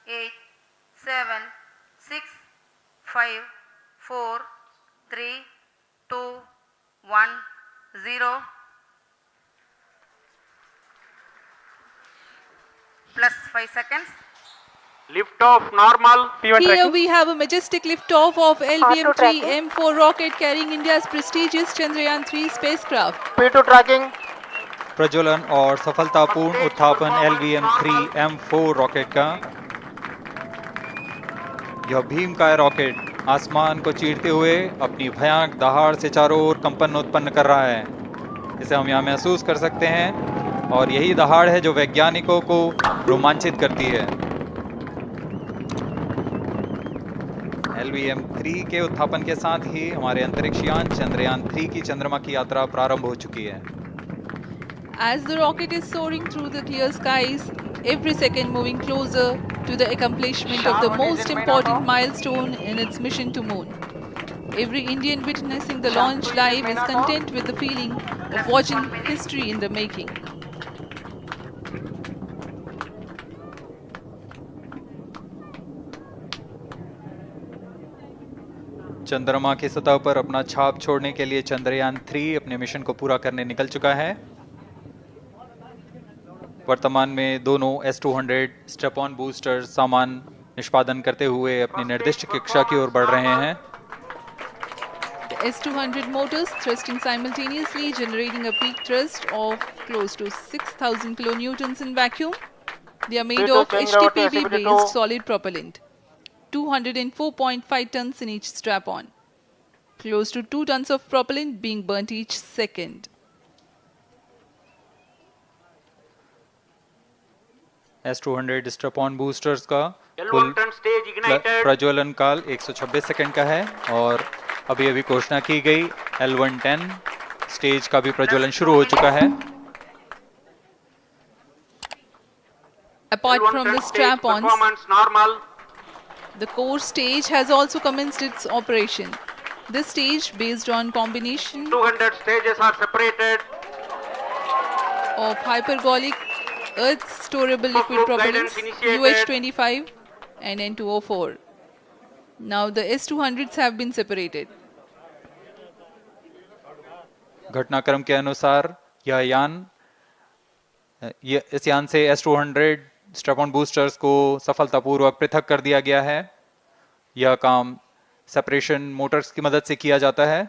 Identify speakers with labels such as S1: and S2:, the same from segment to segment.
S1: 8, 7, 6, 5, 4, 3, 2, 1, 0. Plus 5 seconds.
S2: Lift off normal.
S3: Here
S4: tracking.
S3: we have a majestic liftoff of LVM-3 M4 rocket carrying India's prestigious Chandrayaan-3 spacecraft.
S4: P2 tracking.
S5: प्रज्वलन और सफलतापूर्ण उत्थापन LVM-3 M4 rocket का। यह भीमकाय rocket आसमान को चीरते हुए अपनी भयानक दहाड़ से चारों ओर कंपन उत्पन्न कर रहा है। इसे हम यहाँ महसूस कर सकते हैं और यही दहाड़ है जो वैज्ञानिकों को रोमांचित करती है। LVM-3 के उत्थापन के साथ ही हमारे अंतरिक्ष यान चंद्रयान-3 की चंद्रमा की यात्रा प्रारंभ हो चुकी है।
S3: As the rocket is soaring through the clear skies, every second moving closer to the accomplishment of the most important milestone in its mission to moon. Every Indian witnessing the launch live is content with the feeling of watching history in the making.
S5: चंद्रमा की सतह पर अपना छाप छोड़ने के लिए चंद्रयान-3 अपने मिशन को पूरा करने निकल चुका है। वर्तमान में दोनों S-200 स्टेप ऑन बूस्टर सामान निष्पादन करते हुए अपनी निर्दिष्ट कक्षा की ओर बढ़ रहे हैं।
S3: The S-200 motors thrusting simultaneously, generating a peak thrust of close to 6,000 kilonewtons in vacuum. They are made of HTPB-based solid propellant, 204.5 tons in each strap-on. Close to 2 tons of propellant being burnt each second.
S5: S-200 step on boosters का कुल प्रज्वलन काल 126 second का है और अभी अभी घोषणा की गई L110 स्टेज का भी प्रज्वलन शुरू हो चुका है।
S3: Apart from the strap-ons, the core stage has also commenced its operation. This stage, based on combination
S2: 200 stages are separated
S3: of hypergolic Earth storable liquid propellants UH-25 and N2O4. Now the S-200s have been separated.
S5: घटनाक्रम के अनुसार इस यान से S-200 step on boosters को सफलतापूर्वक पृथक कर दिया गया है। यह काम सेपरेशन मोटर्स की मदद से किया जाता है।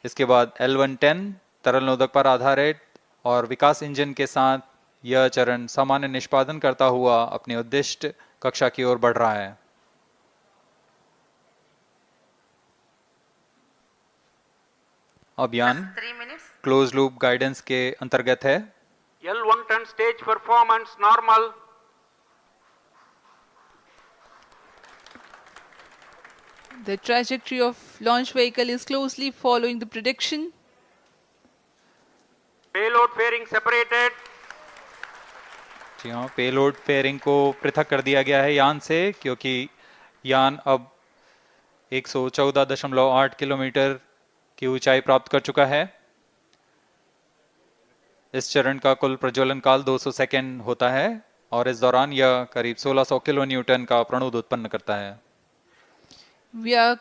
S5: इसके बाद L110 तरल नोदक पर आधारित और विकास इंजन के साथ यह चरण सामान्य निष्पादन करता हुआ अपनी उद्दिष्ट कक्षा की ओर बढ़ रहा है। अभियान क्लोज लूप गाइडेंस के अंतर्गत है।
S2: L110 stage performance normal.
S3: The trajectory of launch vehicle is closely following the prediction.
S2: Payload fairing separated.
S5: जी हाँ, पेलोड फेयरिंग को पृथक कर दिया गया है यान से, क्योंकि यान अब 114.8 किलोमीटर की ऊंचाई प्राप्त कर चुका है। इस चरण का कुल प्रज्वलन काल 200 सेकेंड होता है और इस दौरान यह करीब 1600 किलो न्यूटन का प्रणुद उत्पन्न करता है।
S3: We are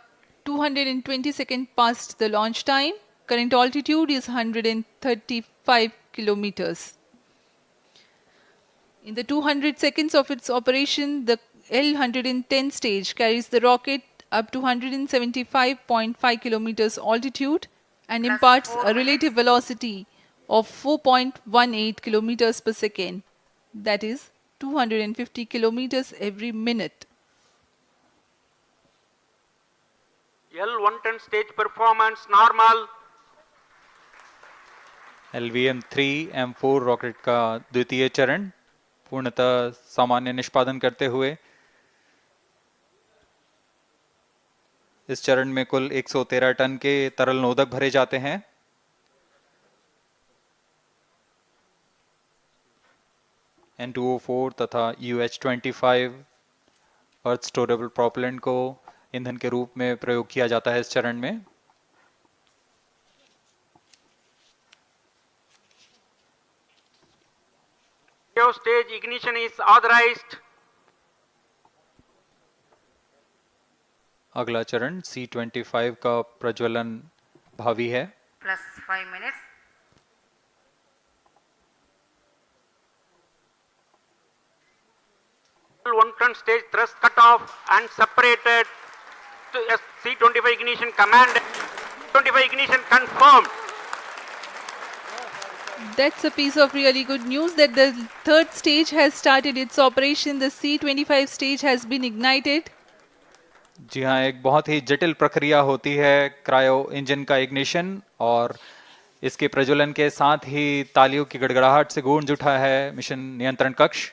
S3: 220 seconds past the launch time. Current altitude is 135 kilometers. In the 200 seconds of its operation, the L110 stage carries the rocket up to 175.5 kilometers altitude and imparts a relative velocity of 4.18 kilometers per second, that is 250 kilometers every minute.
S2: L110 stage performance normal.
S5: LVM-3 M4 rocket का द्वितीय चरण पूर्णतः सामान्य निष्पादन करते हुए इस चरण में कुल 113 टन के तरल नोदक भरे जाते हैं। N2O4 तथा UH-25 अर्थ स्टोरेबल प्रोपेलेंट को ईंधन के रूप में प्रयोग किया जाता है इस चरण में।
S2: Cryo stage ignition is authorized.
S5: अगला चरण C25 का प्रज्वलन भावी है।
S1: plus 5 minutes.
S2: L110 stage thrust cut off and separated. To C25 ignition command. 25 ignition confirmed.
S3: That's a piece of really good news that the third stage has started its operation. The C25 stage has been ignited.
S5: जी हाँ, एक बहुत ही जटिल प्रक्रिया होती है cryo engine का ignition, और इसके प्रज्वलन के साथ ही तालियों की गड़गड़ाहट से गूंज उठा है मिशन नियंत्रण कक्ष।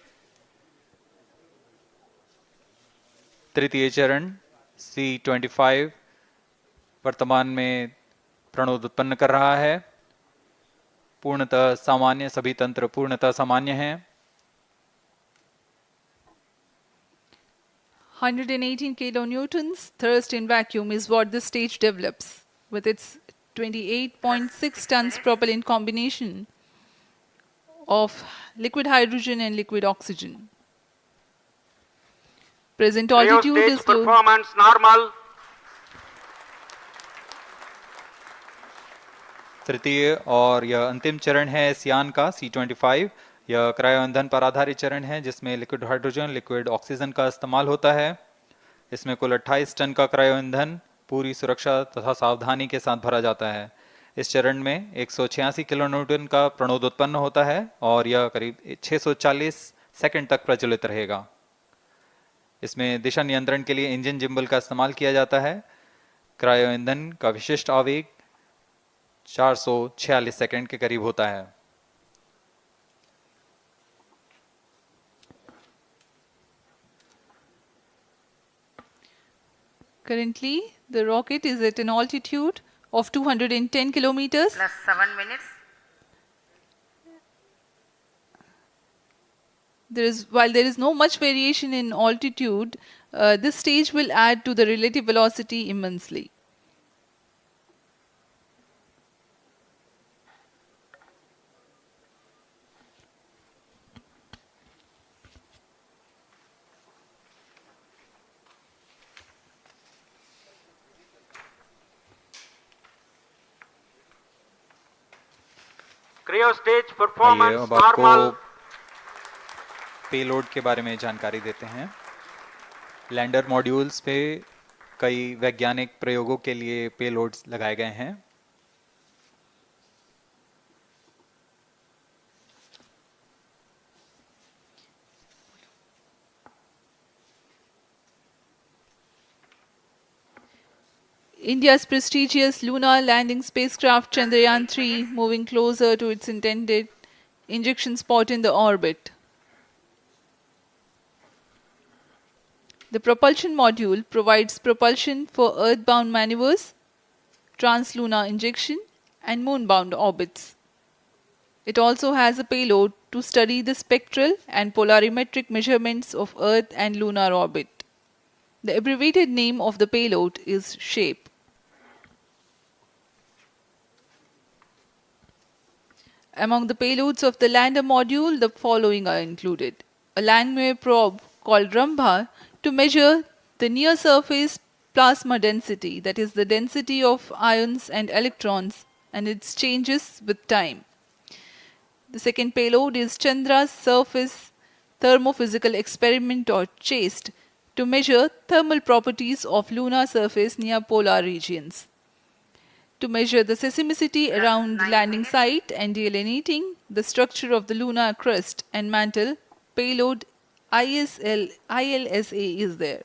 S5: तृतीय चरण C25 वर्तमान में प्रणोद उत्पन्न कर रहा है। पूर्णतः सामान्य, सभी तंत्र पूर्णतः सामान्य हैं।
S3: 118 kilonewtons thrust in vacuum is what the stage develops with its 28.6 tons propellant combination of liquid hydrogen and liquid oxygen. Present
S2: Cryo
S3: altitude
S2: stage
S3: is low.
S2: performance normal.
S5: तृतीय और यह अंतिम चरण है इस यान का C25। यह क्रायो ईंधन पर आधारित चरण है जिसमें लिक्विड हाइड्रोजन, लिक्विड ऑक्सीजन का इस्तेमाल होता है। इसमें कुल 28 टन का क्रायो ईंधन पूरी सुरक्षा तथा सावधानी के साथ भरा जाता है। इस चरण में 186 किलोन्यूटन का प्रणोद उत्पन्न होता है और यह करीब 640 सेकंड तक प्रज्वलित रहेगा। इसमें दिशा नियंत्रण के लिए इंजन जिम्बल का इस्तेमाल किया जाता है। क्रायो ईंधन का विशिष्ट आवेग 446 सेकंड के करीब होता है।
S3: Currently, the rocket is at an altitude of 210 kilometers.
S1: Plus 7 minutes.
S3: While there is no much variation in altitude, this stage will add to the relative velocity immensely.
S2: Cryo stage
S5: आइए
S2: performance
S5: अब आपको
S2: normal.
S5: Payload के बारे में जानकारी देते हैं। Lander modules पे कई वैज्ञानिक प्रयोगों के लिए पेलोड्स लगाए गए हैं।
S3: India's prestigious lunar landing spacecraft Chandrayaan-3 moving closer to its intended injection spot in the orbit. The propulsion module provides propulsion for earthbound maneuvers, translunar injection, and moonbound orbits. It also has a payload to study the spectral and polarimetric measurements of Earth and lunar orbit. The abbreviated name of the payload is SHAPE. Among the payloads of the lander module, the following are included. A Langmuir probe called Rambha to measure the near-surface plasma density, that is the density of ions and electrons, and its changes with time. The second payload is Chandra's Surface Thermophysical Experiment, or CHASTE, to measure thermal properties of lunar surface near polar regions. To measure the seismicity around the landing site and delineating the structure of the lunar crust and mantle, payload ILSA is there.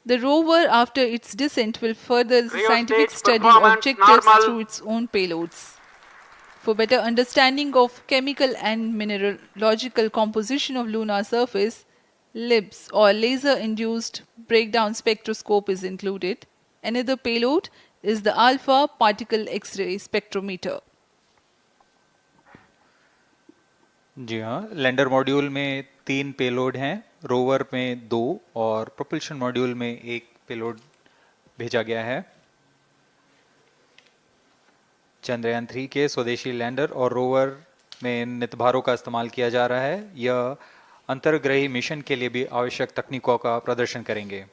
S3: The rover, after its descent, will further the
S2: Cryo
S3: scientific
S2: stage
S3: study
S2: performance
S3: objectives
S2: normal.
S3: through its own payloads. For better understanding of chemical and mineralogical composition of lunar surface, LIBS, or laser-induced breakdown spectroscope, is included. Another payload is the alpha particle X-ray spectrometer.
S5: जी हाँ, lander module में 3 payload हैं, rover में 2 और propulsion module में 1 payload भेजा गया है। चंद्रयान 3 के स्वदेशी लैंडर और रोवर में नितभारों का इस्तेमाल किया जा रहा है। यह अंतर्ग्रही मिशन के लिए भी आवश्यक तकनीकों का प्रदर्शन करेंगे।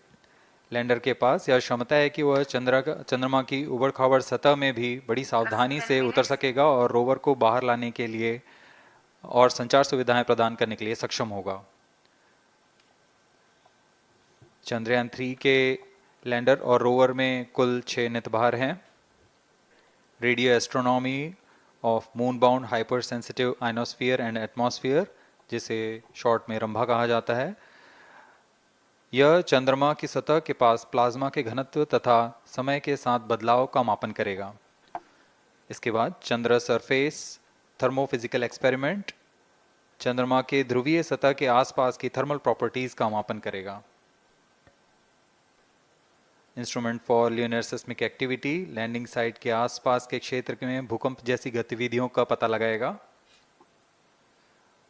S5: लैंडर के पास यह क्षमता है कि वह चंद्रमा की उबड़-खाबड़ सतह में भी बड़ी सावधानी से उतर सकेगा और रोवर को बाहर लाने के लिए और संचार सुविधाएं प्रदान करने के लिए सक्षम होगा। चंद्रयान 3 के लैंडर और रोवर में कुल 6 नितभार हैं। Radio astronomy of moon bound hyper sensitive ionosphere and atmosphere, जिसे शॉर्ट में रंभा कहा जाता है, यह चंद्रमा की सतह के पास प्लाज्मा के घनत्व तथा समय के साथ बदलाव का मापन करेगा। इसके बाद चंद्र सरफेस थर्मोफिजिकल एक्सपेरिमेंट चंद्रमा के ध्रुवीय सतह के आसपास की थर्मल प्रॉपर्टीज का मापन करेगा। Instrument for lunar seismic activity landing site के आसपास के क्षेत्र में भूकंप जैसी गतिविधियों का पता लगाएगा।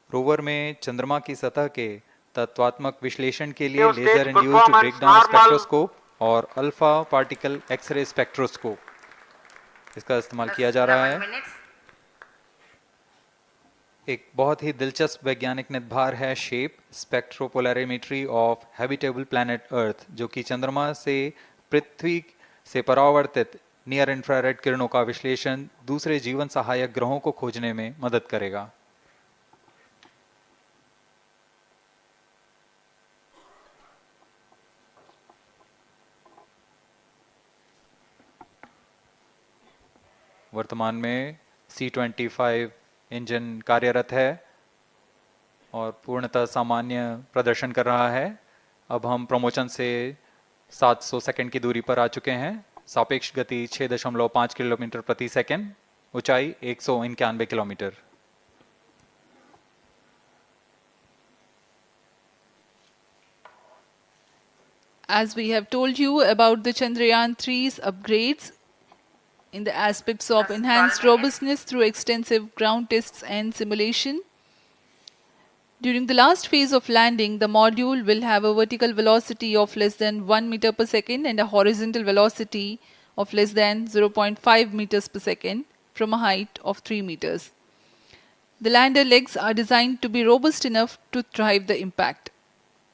S5: रोवर में चंद्रमा की सतह के तत्वात्मक विश्लेषण के लिए लेजर इंड्यूस्ड ब्रेकडाउन स्पेक्ट्रोस्कोप और अल्फा पार्टिकल एक्सरे स्पेक्ट्रोस्कोप इसका इस्तेमाल किया जा रहा है। एक बहुत ही दिलचस्प वैज्ञानिक नितभार है shape स्पेक्ट्रोपोलैरिमेट्री of habitable planet earth, जो कि चंद्रमा से पृथ्वी से परावर्तित नियर इंफ्रारेड किरणों का विश्लेषण दूसरे जीवन सहायक ग्रहों को खोजने में मदद करेगा। वर्तमान में C-25 इंजन कार्यरत है और पूर्णतः सामान्य प्रदर्शन कर रहा है। अब हम प्रमोशन से 700 सेकंड की दूरी पर आ चुके हैं। सापेक्ष गति 6.5 किलोमीटर प्रति सेकंड, ऊंचाई 191 kilometre.
S3: As we have told you about the Chandrayaan 3's upgrades in the aspects of enhanced robustness through extensive ground tests and simulation. During the last phase of landing, the module will have a vertical velocity of less than 1 meter per second and a horizontal velocity of less than 0.5 meters per second from a height of 3 meters. The lander legs are designed to be robust enough to thrive the impact.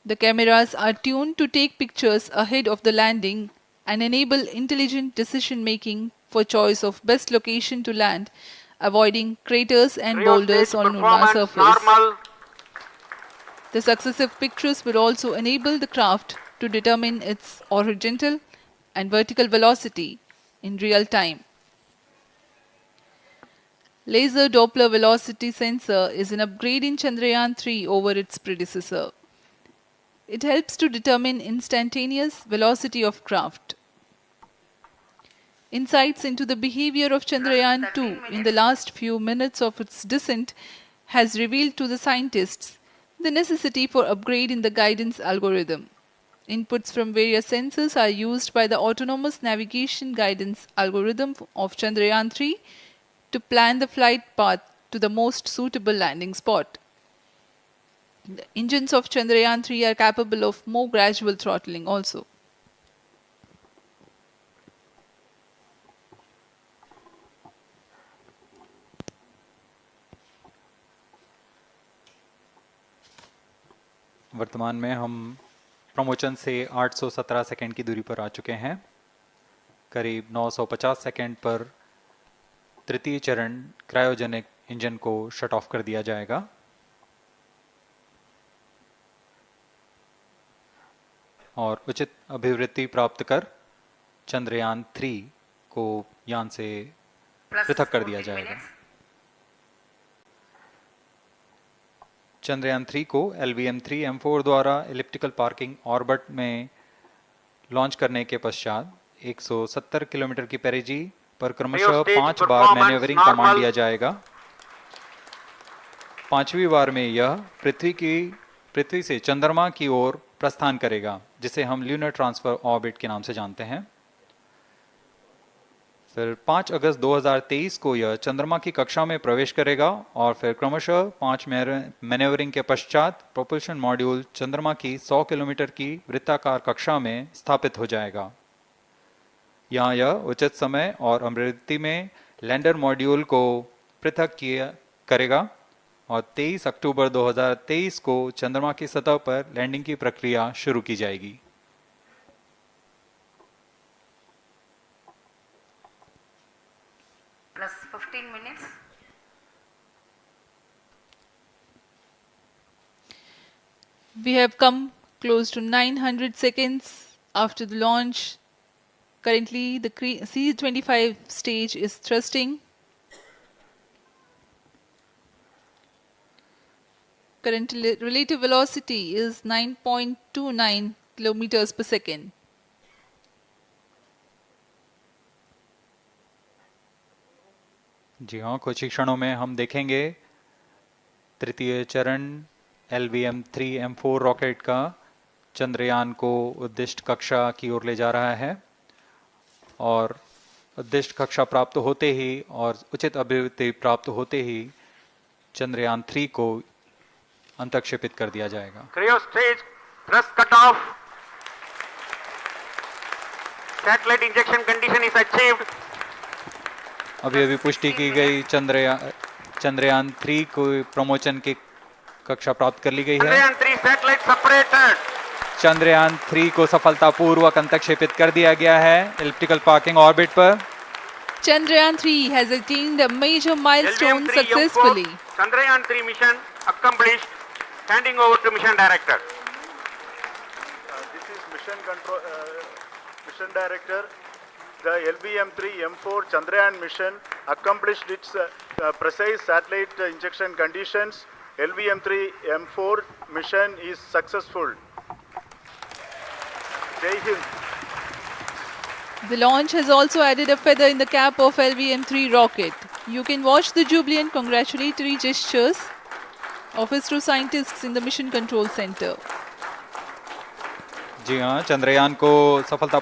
S3: The cameras are tuned to take pictures ahead of the landing and enable intelligent decision making for choice of best location to land, avoiding craters and boulders on lunar surface. The successive pictures will also enable the craft to determine its horizontal and vertical velocity in real time. Laser Doppler velocity sensor is an upgrade in Chandrayaan 3 over its predecessor. It helps to determine instantaneous velocity of craft. Insights into the behavior of Chandrayaan 2 in the last few minutes of its descent has revealed to the scientists the necessity for upgrade in the guidance algorithm. Inputs from various sensors are used by the autonomous navigation guidance algorithm of Chandrayaan 3 to plan the flight path to the most suitable landing spot. The engines of Chandrayaan 3 are capable of more gradual throttling also.
S5: वर्तमान में हम promotion से 817 second की दूरी पर आ चुके हैं। करीब 950 सेकंड पर तृतीय चरण क्रायोजेनिक इंजन को शट ऑफ कर दिया जाएगा। और उचित अभिवृद्धि प्राप्त कर चंद्रयान 3 को यान से पृथक कर दिया जाएगा। चंद्रयान 3 को LVM-3M4 द्वारा एलिप्टिकल पार्किंग ऑर्बिट में लॉन्च करने के पश्चात 170 किलोमीटर की पेरिजी पर क्रमशः 5 बार मैन्यूवरिंग कमांड दिया जाएगा। 5वीं बार में यह पृथ्वी से चंद्रमा की ओर प्रस्थान करेगा, जिसे हम ल्यूनर ट्रांसफर ऑर्बिट के नाम से जानते हैं। फिर 5 अगस्त 2023 को यह चंद्रमा की कक्षा में प्रवेश करेगा और फिर क्रमशः 5 मैन्यूवरिंग के पश्चात प्रोपल्शन मॉड्यूल चंद्रमा की 100 किलोमीटर की वृत्ताकार कक्षा में स्थापित हो जाएगा। यहाँ यह उचित समय और आवृत्ति में लैंडर मॉड्यूल को पृथक करेगा और 23 अक्टूबर 2023 को चंद्रमा की सतह पर लैंडिंग की प्रक्रिया शुरू की जाएगी।
S1: Plus 15 minutes.
S3: We have come close to 900 seconds after the launch. Currently, the C-25 stage is thrusting. Current relative velocity is 9.29 kilometers per second.
S5: जी हाँ, कुछ ही क्षणों में हम देखेंगे तृतीय चरण LVM-3M4 रॉकेट का चंद्रयान को उद्दिष्ट कक्षा की ओर ले जा रहा है और उद्दिष्ट कक्षा प्राप्त होते ही और उचित अभिवृद्धि प्राप्त होते ही चंद्रयान 3 को अंतक्षेपित कर दिया जाएगा।
S2: Cryo stage thrust cutoff. Satellite injection condition is achieved.
S5: अभी पुष्टि की गई चंद्रयान 3 को प्रमोशन की कक्षा प्राप्त कर ली गई है।
S2: Chandrayaan 3 satellite separated.
S5: चंद्रयान 3 को सफलतापूर्वक अंतक्षेपित कर दिया गया है एलिप्टिकल पार्किंग ऑर्बिट पर।
S3: Chandrayaan 3 has attained a major milestone
S2: LVM-3
S3: successfully.
S2: Chandrayaan 3 mission accomplished. Handing over to mission director.
S4: This is mission director. The LVM-3M4 Chandrayaan mission accomplished its precise satellite injection conditions. LVM-3M4 mission is successful. Jai Hind.
S3: The launch has also added a feather in the cap of LVM-3 rocket. You can watch the jubilant congratulatory gestures of ISRO scientists in the Mission Control Center.
S5: जी हाँ, चंद्रयान को सफलता